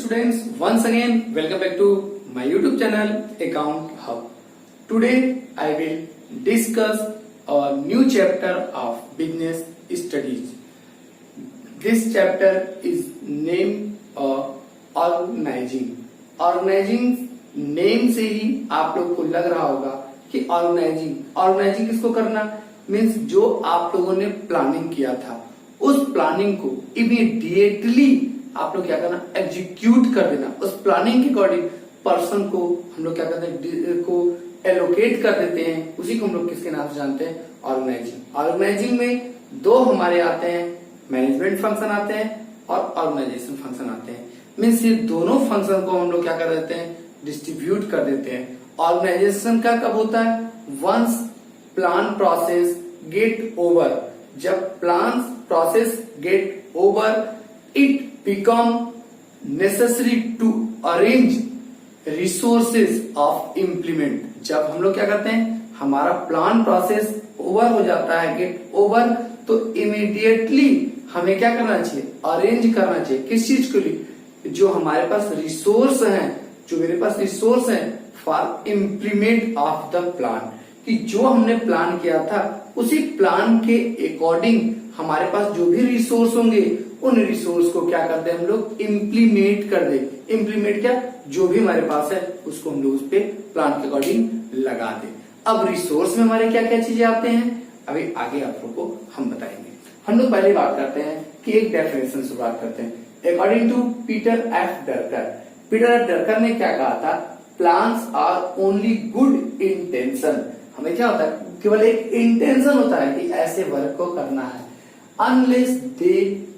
students, once again welcome back to my YouTube channel Account Hub. Today I will discuss a new chapter of business studies. This chapter is named Organizing. Organizing name से ही आप लोग को लग रहा होगा कि organising किसको करना मीन्स जो आप लोगों ने प्लानिंग किया था उस प्लानिंग को इमीडिएटली आप लोग क्या करना एग्जीक्यूट कर देना। उस प्लानिंग के अकॉर्डिंग पर्सन को हम लोग क्या करते हैं को एलोकेट कर देते हैं, उसी को हम लोग किसके नाम से जानते हैं ऑर्गेनाइजिंग। ऑर्गेनाइजिंग में दो हमारे आते हैं, मैनेजमेंट फंक्शन आते हैं और ऑर्गेनाइजेशन फंक्शन आते हैं। मीन्स ये दोनों फंक्शन को हम लोग क्या कर देते हैं डिस्ट्रीब्यूट कर देते हैं। ऑर्गेनाइजेशन का कब होता है once plan process get over, जब plan process get over it become necessary to arrange resources of implement. जब हम लोग क्या करते हैं हमारा प्लान प्रोसेस ओवर हो जाता है गेट ओवर तो इमीडिएटली हमें क्या करना चाहिए अरेंज करना चाहिए किस चीज के लिए जो हमारे पास रिसोर्स हैं, जो मेरे पास रिसोर्स हैं for implement of the plan, कि जो हमने प्लान किया था उसी प्लान के अकॉर्डिंग हमारे पास जो भी रिसोर्स होंगे उन रिसोर्स को क्या करते हैं हम लोग इम्प्लीमेंट कर दे। इम्प्लीमेंट क्या जो भी हमारे पास है उसको हम लोग उस पे प्लान के अकॉर्डिंग लगा दे। अब रिसोर्स में हमारे क्या क्या चीजें आते हैं अभी आगे आप लोग को हम बताएंगे। हम लोग पहले बात करते हैं कि एक डेफिनेशन से बात करते हैं। According to Peter F Drucker, Peter F Drucker ने क्या कहा था plans are only good intention. हमें क्या होता है केवल एक इंटेंशन होता है कि ऐसे वर्क को करना है unless they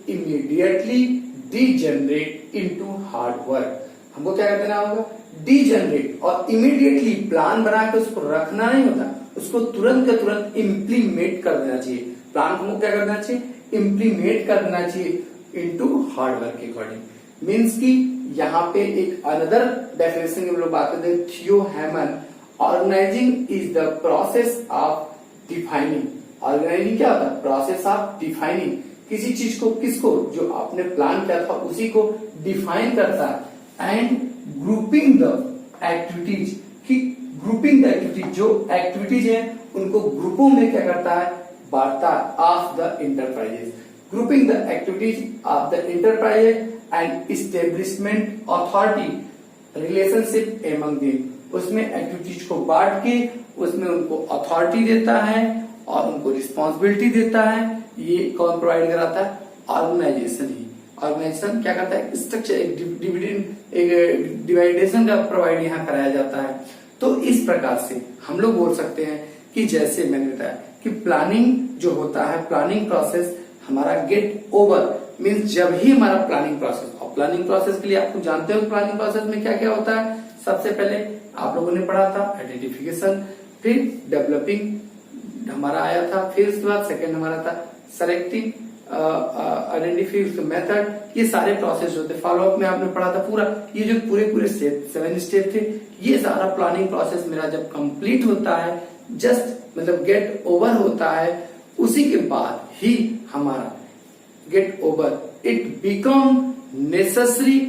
immediately degenerate into hard work. हमको क्या करना होगा डीजनरेट और इमीडिएटली प्लान बना के उसको रखना नहीं होता, उसको तुरंत का तुरंत इम्प्लीमेंट कर देना चाहिए। प्लान को क्या करना चाहिए इम्प्लीमेंट कर देना चाहिए इनटू हार्ड वर्क के अकॉर्डिंग। मीन्स की यहाँ पे एक अनदर डेफिनेशन की हम लोग बात करते हैं Theo Haimann, organising is the process of defining. Organising क्या होता है प्रोसेस ऑफ डिफाइनिंग, किसी चीज को किसको जो आपने प्लान किया था उसी को डिफाइन करता है एंड ग्रुपिंग द एक्टिविटीज, कि ग्रुपिंग द एक्टिविटीज जो एक्टिविटीज है उनको ग्रुपों में क्या करता है बांटता है of the enterprises. Grouping the activities of the enterprises and establishment authority relationship among them, उसमें एक्टिविटीज को बांट के उसमें उनको अथॉरिटी देता है और उनको रिस्पॉन्सिबिलिटी देता है। ये कौन प्रोवाइड कराता है ऑर्गेनाइजेशन ही। ऑर्गेनाइजेशन क्या करता है स्ट्रक्चर एक डिवाइडेशन का प्रोवाइड यहाँ कराया जाता है। तो इस प्रकार से हम लोग बोल सकते हैं कि जैसे मैंने बताया कि प्लानिंग जो होता है प्लानिंग प्रोसेस हमारा गेट ओवर मीन्स जब ही हमारा प्लानिंग प्रोसेस, और प्लानिंग प्रोसेस के लिए आप जानते हो प्लानिंग प्रोसेस में क्या क्या होता है। सबसे पहले आप लोगों ने पढ़ा था आइडेंटिफिकेशन, फिर डेवलपिंग हमारा आया था, फिर उसके बाद सेकंड हमारा था सेलेक्टिंग आइडेंटिफाई मेथड। ये सारे प्रोसेस होते फॉलोअप में आपने पढ़ा था पूरा, ये जो पूरे 7 स्टेप थे ये सारा प्लानिंग प्रोसेस मेरा जब कंप्लीट होता है जस्ट मतलब गेट ओवर होता है उसी के बाद ही हमारा get over it become necessary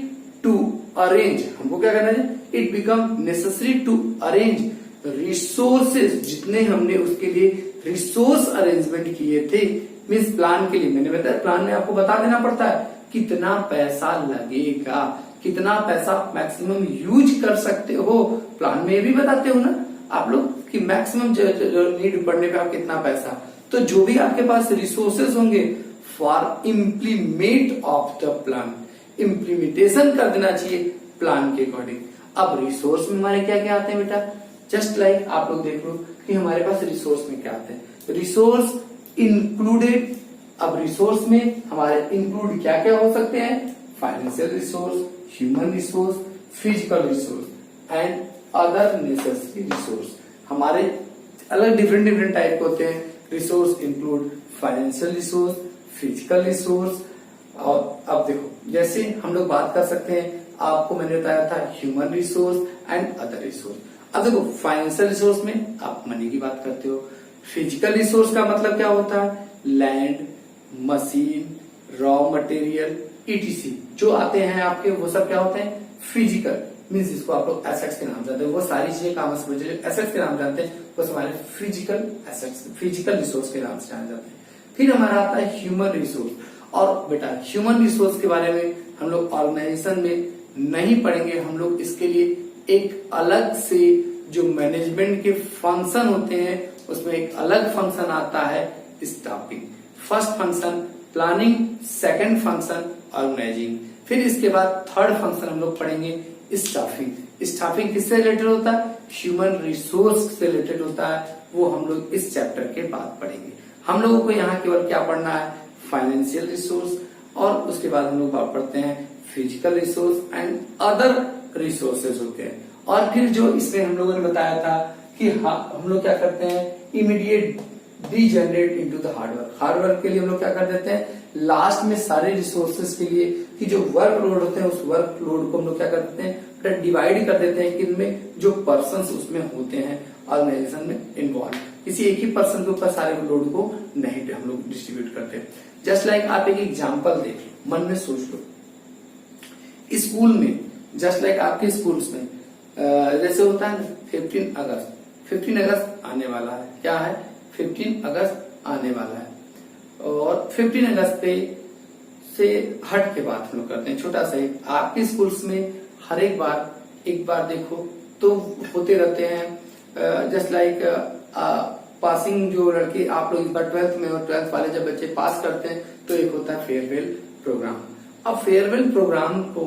to arrange, हमको क्या करना है it become necessary to arrange resources, जितने हमने उसके लिए रिसोर्स अरेंजमेंट किए थे मीन्स प्लान के लिए। मैंने बताया प्लान में आपको बता देना पड़ता है कितना पैसा लगेगा, कितना पैसा मैक्सिमम यूज कर सकते हो। प्लान में भी बताते हो ना आप लोग कि मैक्सिमम नीड पड़ने पे आप कितना पैसा, तो जो भी आपके पास रिसोर्सेज होंगे for implement of the plan, implementation कर देना चाहिए प्लान के अकॉर्डिंग। अब रिसोर्स में हमारे क्या क्या आते हैं बेटा, जस्ट लाइक आप लोग देख लो कि हमारे पास रिसोर्स में क्या आते हैं। रिसोर्स इंक्लूडेड, अब रिसोर्स में हमारे इंक्लूड क्या क्या हो सकते हैं financial resource, human resource, physical resource and other necessary resource. हमारे अलग डिफरेंट टाइप होते हैं। Resource include financial resource, physical resource. और अब देखो जैसे हम लोग बात कर सकते हैं आपको मैंने बताया था human resource and other resource. अब देखो फाइनेंशियल रिसोर्स में आप मनी की बात करते हो, फिजिकल रिसोर्स का मतलब क्या होता है land, machine, raw material, ETC जो आते हैं आपके, वो सब क्या होते हैं, फिजिकल मीन्स जिसको आप लोग एसेट्स के नाम जानते हैं, वो सारी चीजें कॉमर्स में जो एसेट्स के नाम जानते हैं वो हमारे फिजिकल एसेट्स, फिजिकल रिसोर्स के नाम से जाने जाते हैं। फिर हमारा आता है ह्यूमन रिसोर्स। और बेटा ह्यूमन रिसोर्स के बारे में हम लोग ऑर्गेनाइजेशन में नहीं पढ़ेंगे, हम लोग इसके लिए एक अलग से जो मैनेजमेंट के फंक्शन होते हैं उसमें एक अलग फंक्शन आता है staffing. First function planning, second function organising, फिर इसके बाद थर्ड फंक्शन हम लोग पढ़ेंगे स्टाफिंग। स्टाफिंग किससे रिलेटेड होता है, ह्यूमन रिसोर्स से रिलेटेड होता है, वो हम लोग इस चैप्टर के बाद पढ़ेंगे। हम लोगों को यहाँ केवल क्या पढ़ना है, फाइनेंशियल रिसोर्स, और उसके बाद हम लोग पढ़ते हैं physical resource and other resources होते हैं। और फिर जो इसमें हम लोगों ने बताया था कि हम लोग क्या करते हैं, immediate degenerate into the hard work. Hard work के लिए हम लोग क्या कर देते हैं, लास्ट में सारे रिसोर्सेज के लिए कि जो वर्क लोड होते हैं उस वर्क लोड को हम लोग क्या कर देते हैं, डिवाइड कर देते हैं कि इनमें जो पर्सन उसमें होते हैं ऑर्गेनाइजेशन में इन्वॉल्व, किसी एक ही पर्सन के ऊपर सारे लोड को नहीं हम लोग डिस्ट्रीब्यूट करते। जस्ट लाइक आप एक एग्जाम्पल देख लो, मन में सोच लो, स्कूल में जस्ट लाइक आपके स्कूल्स में जैसे होता है 15 अगस्त आने वाला है, क्या है 15 अगस्त आने वाला है, और 15 अगस्त पे से हट के बात हम लोग करते हैं। छोटा सा ही आपके स्कूल्स में हर एक बार देखो तो होते रहते हैं, जस्ट लाइक पासिंग, जो लड़के आप लोग इस बार 12th में और 12th वाले जब बच्चे पास करते हैं तो एक होता है फेयरवेल प्रोग्राम। अब फेयरवेल प्रोग्राम को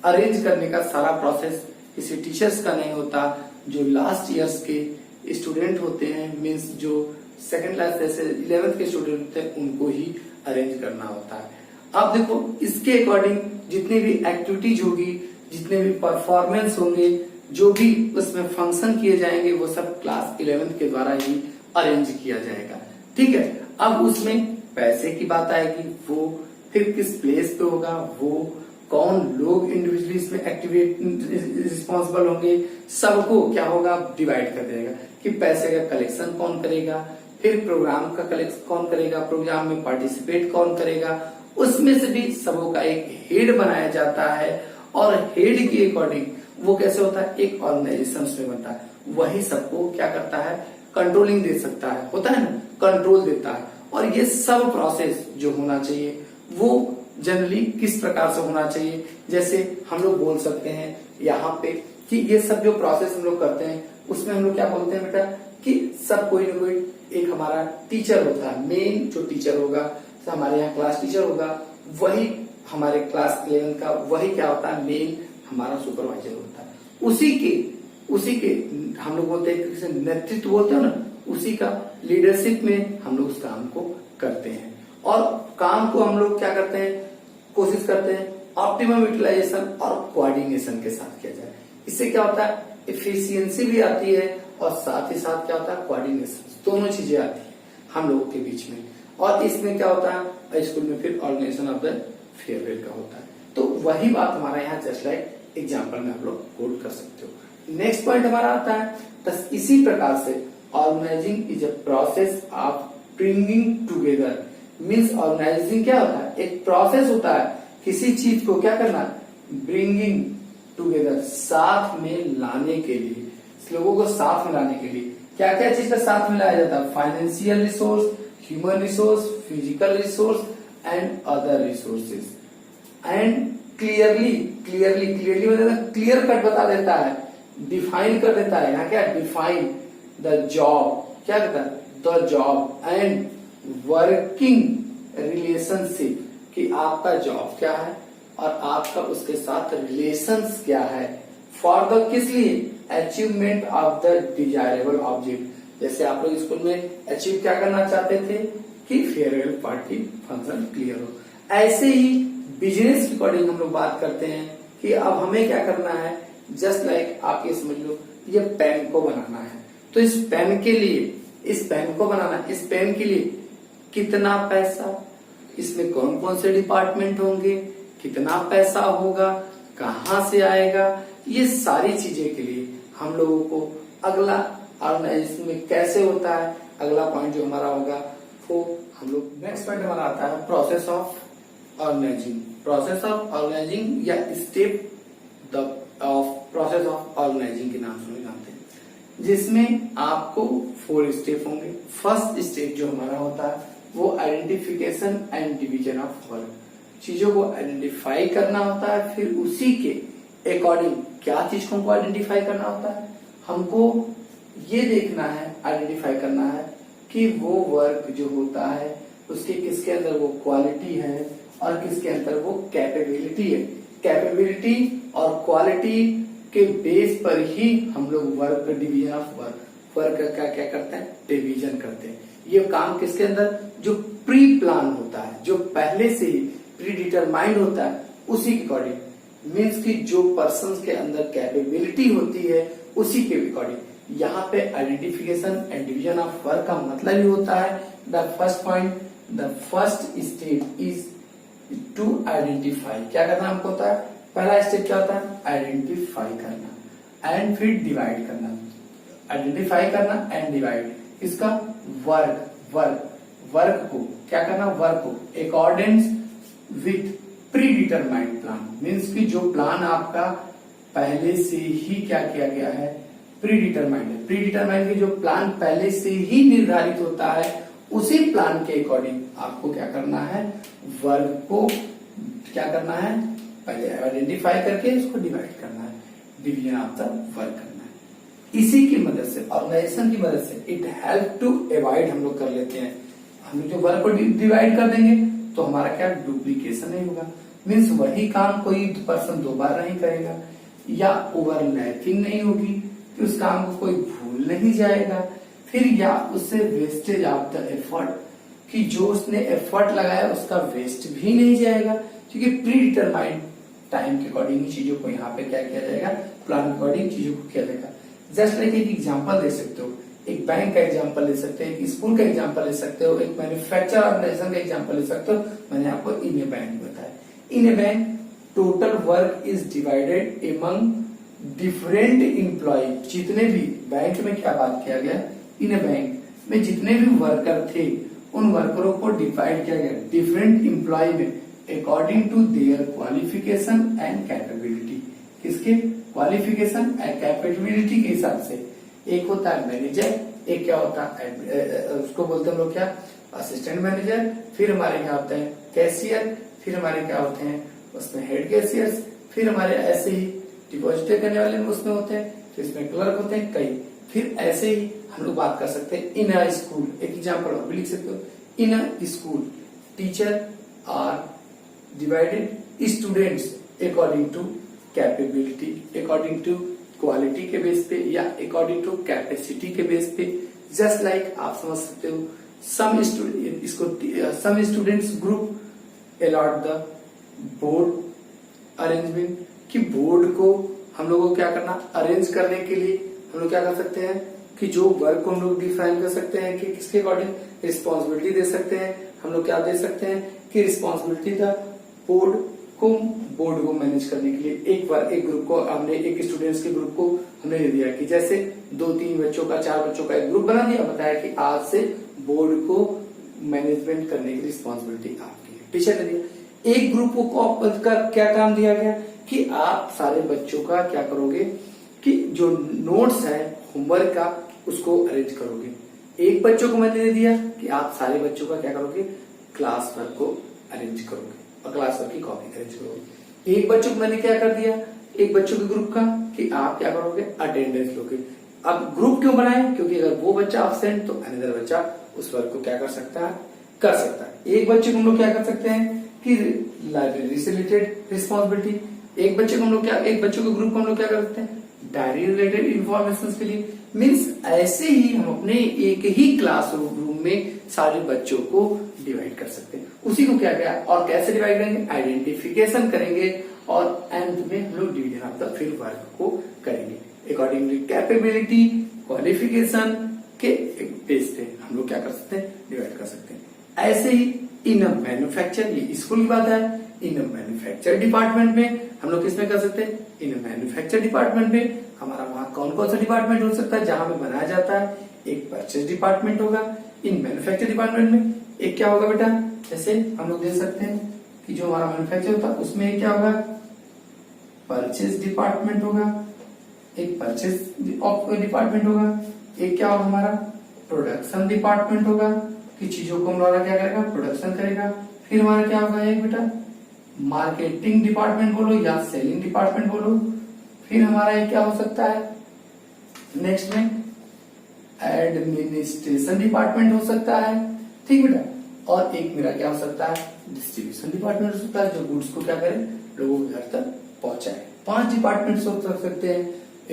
अरेंज करने का सारा प्रोसेस किसी टीचर्स का नहीं होता, जो लास्ट ईयर्स के स्टूडेंट होते हैं, मीन्स जो सेकंड क्लास जैसे 11th के स्टूडेंट होते हैं उनको ही अरेंज करना होता है। अब देखो इसके अकॉर्डिंग जितनी भी एक्टिविटीज होगी, जितने भी परफॉर्मेंस होंगे, जो भी उसमें फंक्शन किए जाएंगे वो सब क्लास 11th के द्वारा ही अरेंज किया जाएगा। ठीक है, अब उसमें पैसे की बात आएगी, वो फिर किस प्लेस पे होगा, वो कौन लोग इंडिविजुअली इसमें एक्टिवेट रिस्पॉन्सिबल होंगे, सबको क्या होगा डिवाइड कर देगा कि पैसे का कलेक्शन कौन करेगा, फिर प्रोग्राम का कलेक्शन कौन करेगा, प्रोग्राम में पार्टिसिपेट कौन करेगा, उसमें से भी सबों का एक हेड बनाया जाता है। और हेड के अकॉर्डिंग वो कैसे होता है, एक ऑर्गेनाइजेशन में बनता है, वही सबको क्या करता है, कंट्रोलिंग दे सकता है, होता है ना, कंट्रोल देता है। और ये सब प्रोसेस जो होना चाहिए वो जनरली किस प्रकार से होना चाहिए, जैसे हम लोग बोल सकते हैं यहाँ पे कि ये सब जो प्रोसेस हम लोग करते हैं उसमें हम लोग क्या बोलते हैं बेटा, कि सब कोई ना कोई एक हमारा टीचर होता है, मेन जो टीचर होगा, हमारे यहाँ क्लास टीचर होगा, वही हमारे क्लास 11 का वही क्या होता है, मेन हमारा सुपरवाइजर होता है। उसी के हम लोग बोलते हैं नेतृत्व बोलते हैं ना, उसी का लीडरशिप में हम लोग उस काम को करते हैं। और काम को हम लोग क्या करते हैं, कोशिश करते हैं ऑप्टिमम यूटिलाइजेशन और कोऑर्डिनेशन के साथ किया जाए। इससे क्या होता है, एफिशिएंसी भी आती है और साथ ही साथ क्या होता है, कोऑर्डिनेशन, दोनों चीजें आती है हम लोगों के बीच में। और इसमें क्या होता है, स्कूल में फिर ऑर्गेनाइजेशन ऑफ द फेयरवेल का होता है। तो वही बात हमारा यहाँ जस्ट लाइक एग्जाम्पल में आप लोग कोड कर सकते हो। नेक्स्ट पॉइंट हमारा आता है, बस इसी प्रकार से organising is a process of bringing together. Means organising क्या होता है, एक प्रोसेस होता है किसी चीज को क्या करना, ब्रिंगिंग टुगेदर, साथ में लाने के लिए, लोगों को साथ में लाने के लिए क्या क्या चीज का साथ में लाया जाता है, financial resource, human resource, physical resource and other resources. And clearly मतलब क्लियर कट बता देता है, डिफाइन कर देता है, यहाँ क्या डिफाइन द जॉब, क्या कहता है, the job and working relationship, कि आपका जॉब क्या है और आपका उसके साथ रिलेशंस क्या है, फॉर द किस लिए, achievement of the desirable object. जैसे आप लोग स्कूल में अचीव क्या करना चाहते थे कि फेयरवेल पार्टी फंक्शन क्लियर हो, ऐसे ही बिजनेस के अकॉर्डिंग हम लोग बात करते हैं कि अब हमें क्या करना है, जस्ट लाइक आप ये समझ लो, ये पेन को बनाना है, तो इस पेन के लिए, इस पेन को बनाना, इस पेन के लिए कितना पैसा, इसमें कौन कौन से डिपार्टमेंट होंगे, कितना पैसा होगा, कहाँ से आएगा, ये सारी चीजें के लिए हम लोगों को अगला ऑर्गेनाइजेशन में कैसे होता है, अगला पॉइंट जो हमारा होगा वो हम लोग, नेक्स्ट पॉइंट हमारा आता है process of organising. Process of organising या step the of process of organising के नाम से जानते हैं, जिसमें आपको 4 स्टेप होंगे। फर्स्ट स्टेप जो हमारा होता है वो identification and division of work, चीजों को आइडेंटिफाई करना होता है, फिर उसी के अकॉर्डिंग क्या चीज को हमको आइडेंटिफाई करना होता है, हमको ये देखना है, आइडेंटिफाई करना है कि वो वर्क जो होता है उसके किसके अंदर वो क्वालिटी है और किसके अंदर वो कैपेबिलिटी है। कैपेबिलिटी और क्वालिटी के बेस पर ही हम लोग वर्क डिवीजन ऑफ वर्क का क्या करते हैं, डिवीजन करते हैं। ये काम किसके अंदर, जो प्री प्लान होता है, जो पहले से ही प्री डिटरमाइंड होता है, उसी के अकॉर्डिंग, मीन्स कि जो पर्सन के अंदर कैपेबिलिटी होती है उसी के अकॉर्डिंग। यहाँ पे identification and division of work का मतलब ही होता है the first point, the first step is to identify. क्या करना हमको होता है, पहला स्टेप क्या होता है, आइडेंटिफाई करना एंड फिर डिवाइड करना। आइडेंटिफाई करना एंड डिवाइड, इसका वर्क को क्या करना, वर्क को accordance with pre determined plan, means कि जो प्लान आपका पहले से ही क्या किया गया है, प्री डिटरमाइंड है। प्री डिटरमाइंड की जो प्लान पहले से ही निर्धारित होता है, उसी प्लान के अकॉर्डिंग आपको क्या करना है, वर्क को क्या करना है, पहले आइडेंटिफाई करके उसको डिवाइड करना है, डिवीजन ऑफ द वर्क करना है। इसी की मदद से, ऑर्गेनाइजेशन की मदद से, इट हेल्प टू अवॉइड हम लोग कर लेते हैं। हम जो वर्क को डिवाइड कर देंगे तो हमारा क्या डुप्लीकेशन नहीं होगा, मीन्स वही काम कोई पर्सन 2 बार नहीं करेगा, या ओवरलैपिंग नहीं होगी कि उस काम को कोई भूल नहीं जाएगा, फिर या उससे वेस्टेज ऑफ द एफर्ट, कि जो उसने एफर्ट लगाया उसका वेस्ट भी नहीं जाएगा, क्योंकि प्री डिटरमाइंड टाइम के अकॉर्डिंग चीजों को यहाँ पे क्या किया जाएगा, प्लान के अकॉर्डिंग चीजों को किया जाएगा। जस्ट लाइक एक एग्जांपल दे सकते हो, एक बैंक का एग्जांपल ले सकते हैं, एक स्कूल का एग्जांपल ले सकते हो, एक मैन्युफैक्चर ऑर्गेनाइजेशन का एग्जांपल ले सकते हो। मैंने आपको इन ए बैंक बताया, in a bank total work is divided among different employ. जितने भी बैंक में क्या बात किया गया, इन ए बैंक में जितने भी वर्कर थे उन वर्करों को डिवाइड किया गया डिफरेंट एम्प्लॉय में according to their qualification and capability. किसके क्वालिफिकेशन एंड कैपेबिलिटी के हिसाब से। एक होता है मैनेजर, एक क्या होता है उसको बोलते हैं हम लोग क्या, असिस्टेंट मैनेजर, फिर हमारे क्या होते हैं कैशियर, फिर हमारे क्या होते हैं उसमें हेड कैशियर्स, फिर हमारे ऐसे ही डिपॉजिट करने वाले उसमें होते हैं, फिर इसमें क्लर्क होते हैं कई। फिर ऐसे ही हम लोग बात कर सकते हैं इन अ स्कूल, एक एग्जाम्पल और भी लिख सकते हो, in a school teacher are divided students according to capability, according to quality के बेस पे या अकॉर्डिंग टू कैपेसिटी के बेस पे। जस्ट लाइक आप समझ सकते हो some students group allot the board arrangement, कि बोर्ड को हम लोगों को क्या करना, अरेंज करने के लिए हम लोग क्या कर सकते हैं कि जो वर्क को हम लोग डिफाइन कर सकते हैं कि किसके अकॉर्डिंग रिस्पॉन्सिबिलिटी दे सकते हैं। हम लोग क्या दे सकते हैं कि रिस्पॉन्सिबिलिटी था बोर्ड को मैनेज करने के लिए। एक ग्रुप को हमने, एक स्टूडेंट्स के ग्रुप को हमने दे दिया कि जैसे 2-3 बच्चों का, 4 बच्चों का एक ग्रुप बना दिया, बताया कि आज से बोर्ड को मैनेजमेंट करने की रिस्पॉन्सिबिलिटी आपकी है, टीचर ने दिया। एक ग्रुप को क्या काम दिया गया कि आप सारे बच्चों का क्या करोगे कि जो नोट्स है होमवर्क का उसको अरेंज करोगे। एक बच्चों को मैंने दे दिया कि आप सारे बच्चों का क्या करोगे, क्लास वर्क को अरेंज करोगे और क्लास वर्क की कॉपी अरेंज करोगे। एक बच्चों को मैंने क्या कर दिया, एक बच्चों के ग्रुप का कि आप क्या करोगे, अटेंडेंस लोगे। अब ग्रुप क्यों बनाए, क्योंकि अगर वो बच्चा अब्सेंट तो अनदर बच्चा उस वर्क को क्या कर सकता है, कर सकता है। एक बच्चे को हम लोग क्या कर सकते हैं कि लाइब्रेरी से रिलेटेड रिस्पॉन्सिबिलिटी, एक बच्चे को हम लोग क्या, एक बच्चों के ग्रुप को हम लोग क्या कर सकते हैं डायरी रिलेटेड इंफॉर्मेशन के लिए। मीन्स ऐसे ही हम अपने एक ही क्लासरूम में सारे बच्चों को डिवाइड कर सकते हैं। उसी को क्या क्या और कैसे डिवाइड करेंगे, आइडेंटिफिकेशन करेंगे और अंत में हम लोग डिवीजन ऑफ द फिर वर्क को करेंगे अकॉर्डिंगली कैपेबिलिटी क्वालिफिकेशन के बेस पे हम लोग क्या कर सकते हैं, डिवाइड कर सकते हैं। ऐसे ही इन मैन्युफैक्चर, ये स्कूल की बात है, इन मैन्युफैक्चर डिपार्टमेंट में हम लोग किसमें कर सकते हैं, इन मैन्युफैक्चर डिपार्टमेंट में हमारा वहां कौन कौन सा डिपार्टमेंट हो सकता है जहां पे बनाया जाता है, एक परचेज डिपार्टमेंट होगा। इन मैन्युफैक्चर डिपार्टमेंट में एक क्या होगा बेटा, जैसे हम लोग दे सकते हैं कि जो हमारा मैन्युफैक्चर होता है उसमें क्या होगा, परचेज डिपार्टमेंट होगा, एक परचेज डिपार्टमेंट होगा, एक क्या होगा हमारा प्रोडक्शन डिपार्टमेंट होगा कि चीजों को हमारा क्या करेगा, प्रोडक्शन करेगा। फिर हमारा क्या होगा एक बेटा मार्केटिंग डिपार्टमेंट बोलो या सेलिंग डिपार्टमेंट बोलो। फिर हमारा एक क्या हो सकता है नेक्स्ट में एडमिनिस्ट्रेशन डिपार्टमेंट हो सकता है, ठीक बेटा। और एक मेरा क्या हो सकता है डिस्ट्रीब्यूशन डिपार्टमेंट हो सकता है, जो गुड्स को क्या करे लोगों के घर तक पहुंचाए। 5 डिपार्टमेंट्स हो सकते हैं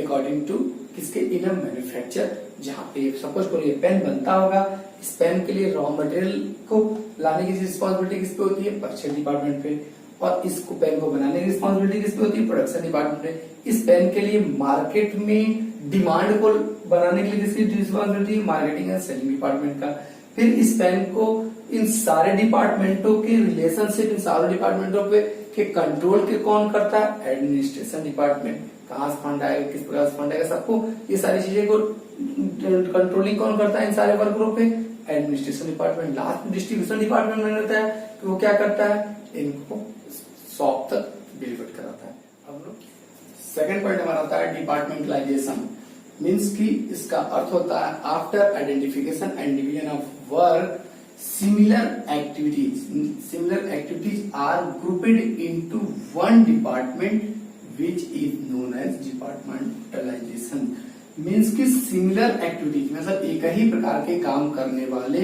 अकॉर्डिंग टू किसके, इन अ मैन्युफैक्चर। जहाँ पे सपोज करो ये पेन बनता होगा, इस पेन के लिए रॉ मटेरियल को लाने की रिस्पॉन्सिबिलिटी किस पे होती है, परचेज डिपार्टमेंट पे। और इसको पेन को बनाने की रिस्पॉन्सिबिलिटी किस पे होती है, प्रोडक्शन डिपार्टमेंट पे। इस पेन के लिए मार्केट में डिमांड को बनाने के लिए किसकी responsibility, marketing and selling department का। फिर इस पेन को इन सारे डिपार्टमेंटों के रिलेशनशिप, इन सारे डिपार्टमेंटों पे के कंट्रोल के कौन करता है, एडमिनिस्ट्रेशन डिपार्टमेंट। कहाँ से फंड आएगा, किस प्रकार से फंड आएगा, सबको ये सारी चीजें को कंट्रोलिंग कौन करता है इन सारे वर्करों पे, administration department. Last distribution department में रहता है कि वो क्या करता है, इनको शॉप तक डिलीवर कराता है। अब लोग सेकंड पॉइंट हमारा होता है डिपार्टमेंटलाइजेशन। मीन्स की इसका अर्थ होता है after identification and division of work similar activities are grouped into one department which is known as departmentalization। Means की सिमिलर एक्टिविटीज मतलब एक ही प्रकार के काम करने वाले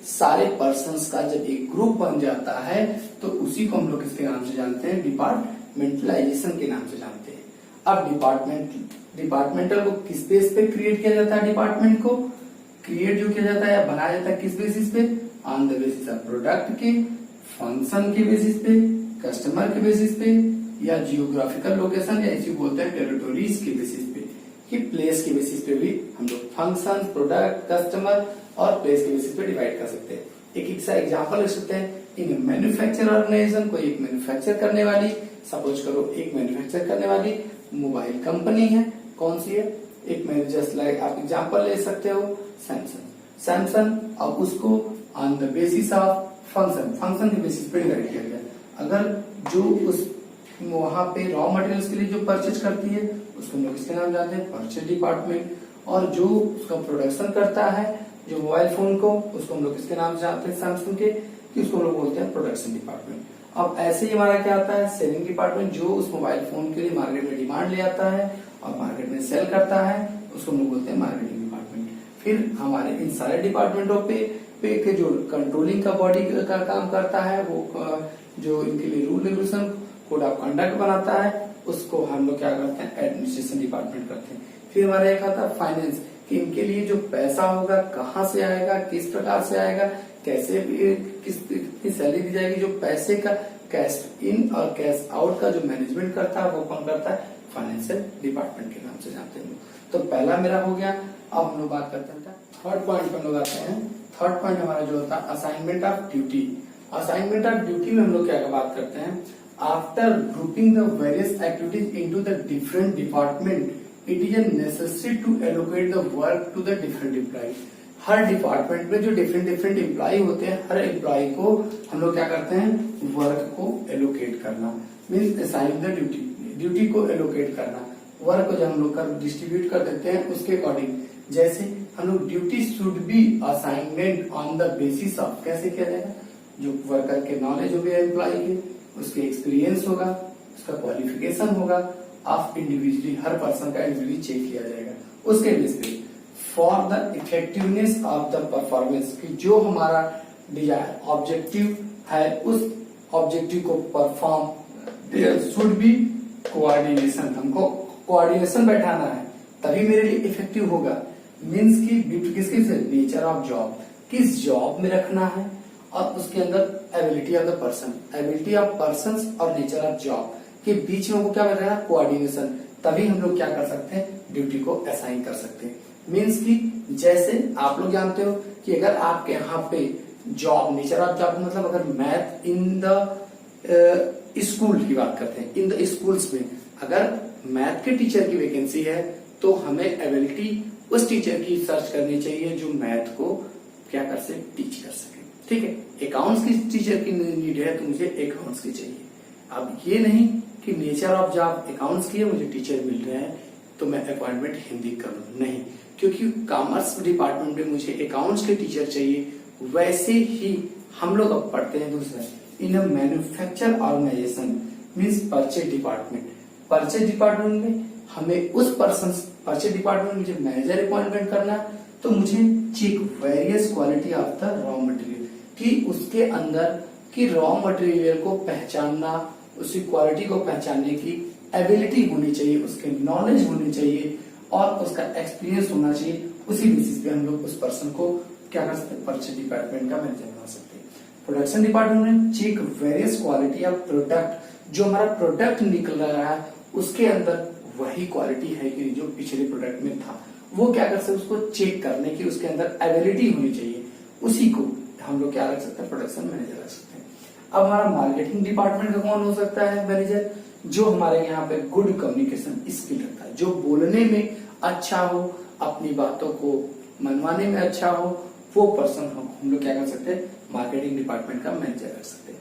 सारे पर्संस का जब एक ग्रुप बन जाता है तो उसी को हम लोग किसके नाम से जानते हैं, डिपार्टमेंटलाइजेशन के नाम से जानते हैं। अब डिपार्टमेंटल को किस बेस पे क्रिएट किया जाता है, डिपार्टमेंट को क्रिएट जो किया जाता है या बनाया जाता है किस बेसिस पे, on the basis of product के, फंक्शन के बेसिस पे, कस्टमर के बेसिस पे, या जियोग्राफिकल लोकेशन या इसी बोलते हैं टेरिटोरीज के बेसिस पे, कि प्लेस के बेसिस पे भी हम लोग फंक्शन, प्रोडक्ट, कस्टमर और प्लेस के बेसिस पे डिवाइड कर सकते हैं। एक सा एग्जांपल ले सकते हैं, इन मैन्युफैक्चर ऑर्गेनाइजेशन कोई एक मैन्युफैक्चर करने वाली, सपोज करो एक मैन्युफैक्चर करने वाली मोबाइल कंपनी है, कौन सी है, एक जस्ट लाइक आप एग्जांपल ले सकते हो सैमसंग। अब उसको on the basis of function के बेसिस पे डिवाइड किया गया। अगर जो उस वहां पे रॉ मटेरियल्स के लिए जो परचेज करती है उसको हम लोग किसके नाम जानते हैं, परचेज डिपार्टमेंट। और जो उसका प्रोडक्शन करता है जो मोबाइल फोन को, उसको हम लोग किसके नाम से जानते हैं, सैमसंग के, कि उसको हम लोग बोलते हैं प्रोडक्शन डिपार्टमेंट। अब ऐसे ही हमारा क्या आता है, सेलिंग डिपार्टमेंट, जो उस मोबाइल फोन के लिए मार्केट में डिमांड ले आता है और मार्केट में सेल करता है, उसको हम लोग बोलते हैं मार्केटिंग डिपार्टमेंट। फिर हमारे इन सारे डिपार्टमेंटों पे के जो कंट्रोलिंग का बॉडी का काम करता है, वो जो इनके लिए rule regulation code of conduct बनाता है, उसको हम लोग क्या करते हैं, एडमिनिस्ट्रेशन डिपार्टमेंट करते हैं। फिर हमारा एक आता है फाइनेंस, कि इनके लिए जो पैसा होगा कहाँ से आएगा, किस प्रकार से आएगा, कैसे कितनी सैलरी दी जाएगी, जो पैसे का कैश इन और कैश आउट का जो मैनेजमेंट करता है वो कौन करता है, फाइनेंशियल डिपार्टमेंट के नाम से जानते हैं। तो पहला मेरा हो गया। अब हम लोग बात करते हैं थर्ड पॉइंट पर लोग आते हैं। थर्ड पॉइंट हमारा जो होता है assignment of duty. Assignment of duty में हम लोग क्या बात करते हैं, after grouping the various activities into the different department it is necessary to allocate the work to the different employ. हर डिपार्टमेंट में जो डिफरेंट एम्प्लॉय होते हैं, हर एम्प्लॉय को हम लोग क्या करते हैं, वर्क को एलोकेट करना, मीन्स असाइन द ड्यूटी को एलोकेट करना। वर्क को जब हम लोग डिस्ट्रीब्यूट कर देते हैं उसके अकॉर्डिंग, जैसे हम लोग duty should be assignment on the basis of, कैसे किया जाएगा, जो वर्कर के नॉलेज हो गया एम्प्लॉय के, उसके एक्सपीरियंस होगा, उसका क्वालिफिकेशन होगा, ऑफ इंडिविजुअली हर पर्सन का इंडिविजुअली चेक किया जाएगा। उसके बेस पे for the effectiveness of the performance, कि जो हमारा डिजायर ऑब्जेक्टिव है उस ऑब्जेक्टिव को perform, there should be coordination, हमको कोऑर्डिनेशन बैठाना है तभी मेरे लिए इफेक्टिव होगा। मीन्स की किसके से, नेचर ऑफ जॉब, किस जॉब में रखना है, और उसके अंदर ability of the person, ability of person और नेचर ऑफ जॉब के बीच में वो क्या बन रहा है, कोऑर्डिनेशन। तभी हम लोग क्या कर सकते हैं, ड्यूटी को असाइन कर सकते हैं। मीन्स की जैसे आप लोग जानते हो कि अगर आपके यहाँ पे जॉब, नेचर ऑफ जॉब मतलब अगर मैथ इन द स्कूल की बात करते हैं, इन द स्कूल्स में अगर मैथ के टीचर की वैकेंसी है तो हमें एबिलिटी उस टीचर की सर्च करनी चाहिए जो मैथ को क्या कर सके, टीच कर सके। ठीक है। अकाउंट्स की टीचर की नीड है तो मुझे अकाउंट्स की चाहिए। अब ये नहीं कि नेचर ऑफ जॉब अकाउंट्स की है, मुझे टीचर मिल रहे हैं तो मैं अपॉइंटमेंट हिंदी कर लूं, नहीं, क्योंकि कॉमर्स डिपार्टमेंट में मुझे अकाउंट्स के टीचर चाहिए। वैसे ही हम लोग अब पढ़ते हैं दूसरा, in a manufacture organisation means purchase department. Purchase department में हमें उस पर्सन, परचेज डिपार्टमेंट में मुझे मैनेजर अपॉइंटमेंट करना, तो मुझे check various quality of the raw material, कि उसके अंदर की रॉ मटेरियल को पहचानना, उसकी क्वालिटी को पहचानने की एबिलिटी होनी चाहिए, उसके नॉलेज होनी चाहिए और उसका एक्सपीरियंस होना चाहिए। उसी बेसिस पे हम लोग उस पर्सन को क्या कर सकते हैं, परचेज डिपार्टमेंट का मैनेजर बना सकते हैं। प्रोडक्शन डिपार्टमेंट में check various quality of product, जो हमारा प्रोडक्ट निकल रहा है उसके अंदर वही क्वालिटी है कि जो पिछले प्रोडक्ट में था, वो क्या कर सकते हैं, उसको चेक करने की उसके अंदर एबिलिटी होनी चाहिए। उसी को हम लोग क्या रख सकते हैं, प्रोडक्शन मैनेजर रख सकते हैं। अब हमारा मार्केटिंग डिपार्टमेंट का कौन हो सकता है मैनेजर, जो हमारे यहाँ पे गुड कम्युनिकेशन स्किल रखता है, जो बोलने में अच्छा हो, अपनी बातों को मनवाने में अच्छा हो, वो पर्सन हम लोग क्या कर सकते हैं, मार्केटिंग डिपार्टमेंट का मैनेजर रख सकते हैं।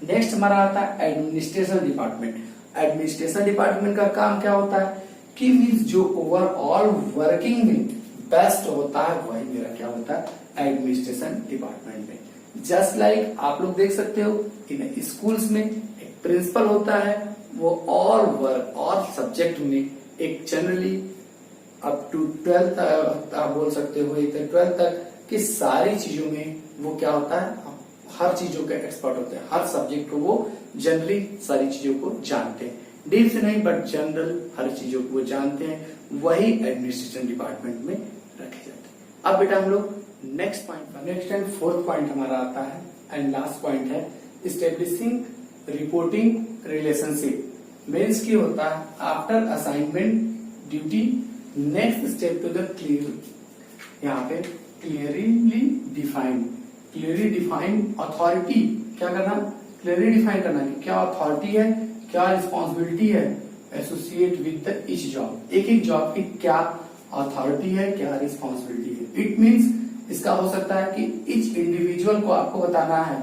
नेक्स्ट हमारा आता है एडमिनिस्ट्रेशन डिपार्टमेंट। एडमिनिस्ट्रेशन डिपार्टमेंट का काम क्या होता है कि मीन्स जो ओवरऑल वर्किंग में बेस्ट होता है वही मेरा क्या होता है, एडमिनिस्ट्रेशन डिपार्टमेंट में। जस्ट लाइक आप लोग देख सकते हो इन स्कूल्स में एक प्रिंसिपल होता है, वो ऑल वर्क और सब्जेक्ट में एक जनरली अप टू 12th आप बोल सकते हो, 12th तक की सारी चीजों में वो क्या होता है, हर चीजों के एक्सपर्ट होते हैं, हर सब्जेक्ट को वो जनरली सारी चीजों को जानते हैं, डीप से नहीं बट जनरल हर चीजों को वो जानते हैं, वही एडमिनिस्ट्रेशन डिपार्टमेंट में रखे जाते हैं। अब बेटा हम लोग नेक्स्ट एंड फोर्थ पॉइंट हमारा आता है एंड लास्ट पॉइंट है इस्टेब्लिशिंग रिपोर्टिंग रिलेशनशिप। मीन्स की होता है after assignment duty next step to the clear, यहाँ पे क्लियरली डिफाइंड अथॉरिटी, क्या करना, क्लियरली डिफाइन करना कि क्या अथॉरिटी है, क्या रिस्पॉन्सिबिलिटी है associate with the each job. एक एक जॉब की क्या अथॉरिटी है, क्या रिस्पॉन्सिबिलिटी है। इट मीन्स इसका हो सकता है कि ईच इंडिविजुअल को आपको बताना है,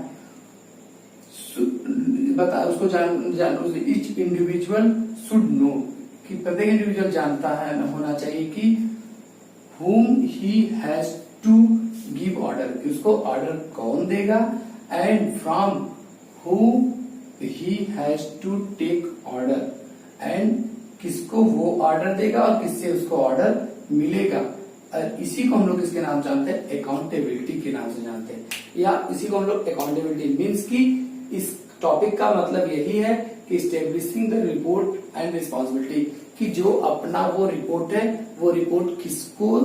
उसको जान ईच इंडिविजुअल शुड नो, कि प्रत्येक इंडिविजुअल जानता है, होना चाहिए कि whom he has to give order, कि उसको ऑर्डर कौन देगा, and from whom he has to take order, and किसको वो ऑर्डर देगा और किससे उसको ऑर्डर मिलेगा। और इसी को हम लोग किसके नाम जानते हैं, अकाउंटेबिलिटी के नाम से जानते हैं, या इसी को हम लोग अकाउंटेबिलिटी मीन्स की इस टॉपिक का मतलब यही है कि establishing the report and responsibility, कि जो अपना वो रिपोर्ट है, वो रिपोर्ट किसको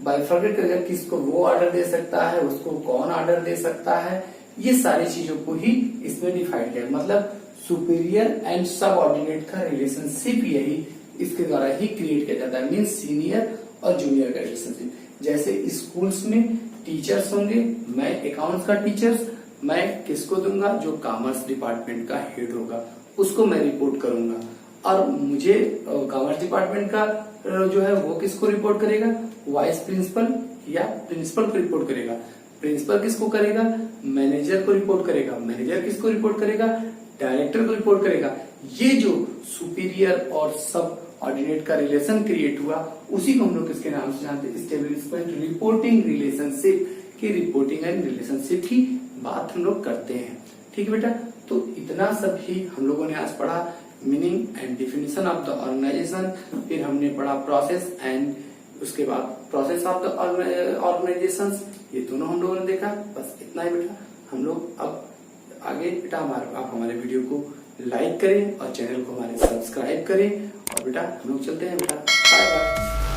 बाइफर्केट करेगा, किसको वो ऑर्डर दे सकता है, उसको कौन ऑर्डर दे सकता है, ये सारी चीजों को ही इसमें डिफाइन किया। मतलब सुपीरियर एंड सबऑर्डिनेट का रिलेशनशिप यही इसके द्वारा ही क्रिएट किया जाता है, मीन्स सीनियर और जूनियर का रिलेशनशिप। जैसे स्कूल्स में टीचर्स होंगे, मैं अकाउंट्स का टीचर्स, मैं किसको दूंगा, जो कॉमर्स डिपार्टमेंट का हेड होगा उसको मैं रिपोर्ट करूंगा, और मुझे कॉमर्स डिपार्टमेंट का जो है वो किसको रिपोर्ट करेगा, वाइस प्रिंसिपल या प्रिंसिपल को रिपोर्ट करेगा। प्रिंसिपल किसको करेगा, मैनेजर को रिपोर्ट करेगा। मैनेजर किसको रिपोर्ट करेगा, डायरेक्टर को रिपोर्ट करेगा। ये जो सुपीरियर और सब ऑर्डिनेट का रिलेशन क्रिएट हुआ, उसी को हम लोग किसके नाम से जानते हैं, स्टेब्लिशमेंट रिपोर्टिंग रिलेशनशिप की रिपोर्टिंग एंड रिलेशनशिप की बात हम लोग करते हैं। ठीक है बेटा, तो इतना सब ही हम लोगों ने आज पढ़ा, meaning and definition of the organisation, फिर हमने पढ़ा प्रोसेस एंड उसके बाद प्रोसेस ऑफ द ऑर्गेनाइजेशन, ये दोनों हम लोगों ने देखा। बस इतना ही बेटा, हम लोग अब आगे बेटा आप हमारे वीडियो को लाइक करें और चैनल को हमारे सब्सक्राइब करें, और बेटा हम लोग चलते हैं बेटा, बाय बाय।